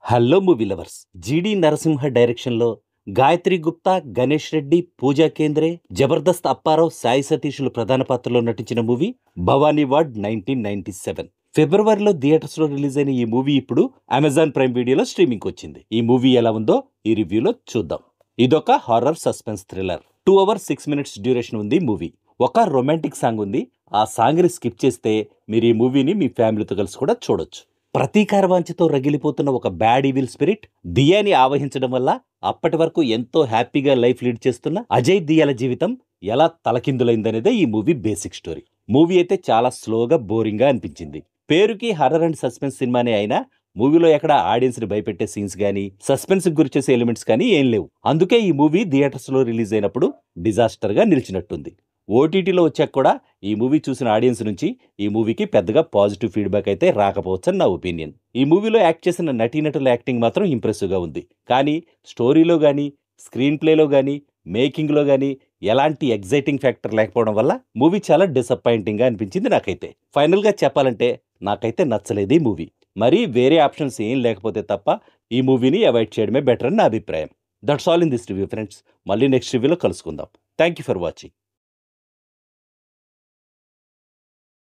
Hello movie lovers. జీడి నరసింహ డైరెక్షన్లో గాయత్రి గుప్తా, గణేష్ రెడ్డి, పూజా కేంద్రే, జబర్దస్త్ అప్పారావు, సాయి సతీష్లు ప్రధాన పాత్రలో నటించిన మూవీ భవానీ వార్డ్ 1997. ఫిబ్రవరిలో థియేటర్స్ లో రిలీజ్ అయిన ఈ మూవీ ఇప్పుడు అమెజాన్ ప్రైమ్ వీడియోలో స్ట్రీమింగ్ వచ్చింది. ఈ మూవీ ఎలా ఉందో ఈ రివ్యూలో చూద్దాం. ఇదొక horror suspense thriller. 2 hours 6 minutes duration ఉంది మూవీ. ఒక రొమాంటిక్ సాంగ్ ఉంది. ఆ సాంగ్ ని స్కిప్ చేస్తే మీరు ఈ మూవీని మీ ఫ్యామిలీతో కలిసి కూడా చూడొచ్చు. ప్రతీకార వాంఛతో రగిలిపోతున్న ఒక బ్యాడ్ ఈవిల్ స్పిరిట్ దియాని ఆవహించడం వల్ల అప్పటి వరకు ఎంతో హ్యాపీగా లైఫ్ లీడ్ చేస్తున్న అజయ్ దియాల జీవితం ఎలా తలకిందులైందనేదే ఈ మూవీ బేసిక్ స్టోరీ. మూవీ అయితే చాలా స్లోగా బోరింగ్ గా అనిపించింది. పేరుకి హర్రర్ అండ్ సస్పెన్స్ సినిమానే అయినా మూవీలో ఎక్కడ ఆడియన్స్ ని భయపెట్టే సీన్స్ గానీ, సస్పెన్స్ గురి చేసే ఎలిమెంట్స్ కానీ ఏం లేవు. అందుకే ఈ మూవీ థియేటర్స్ లో రిలీజ్ అయినప్పుడు డిజాస్టర్ గా నిలిచినట్టుంది. ఓటీటీలో వచ్చాక కూడా ఈ మూవీ చూసిన ఆడియన్స్ నుంచి ఈ మూవీకి పెద్దగా పాజిటివ్ ఫీడ్బ్యాక్ అయితే రాకపోవచ్చని నా ఒపీనియన్. ఈ మూవీలో యాక్ట్ చేసిన నటీనటుల యాక్టింగ్ మాత్రం ఇంప్రెసివ్గా ఉంది. కానీ స్టోరీలో కానీ, స్క్రీన్ ప్లేలో కానీ, మేకింగ్లో కానీ ఎలాంటి ఎగ్జైటింగ్ ఫ్యాక్టర్ లేకపోవడం వల్ల మూవీ చాలా డిసప్పాయింటింగ్గా అనిపించింది నాకైతే. ఫైనల్గా చెప్పాలంటే నాకైతే నచ్చలేదు ఈ మూవీ. మరి వేరే ఆప్షన్స్ ఏం లేకపోతే తప్ప ఈ మూవీని అవాయిడ్ చేయడమే బెటర్ అని నా అభిప్రాయం. That's all in this review friends. మళ్ళీ నెక్స్ట్ రివ్యూలో కలుసుకుందాం. Thank you for watching.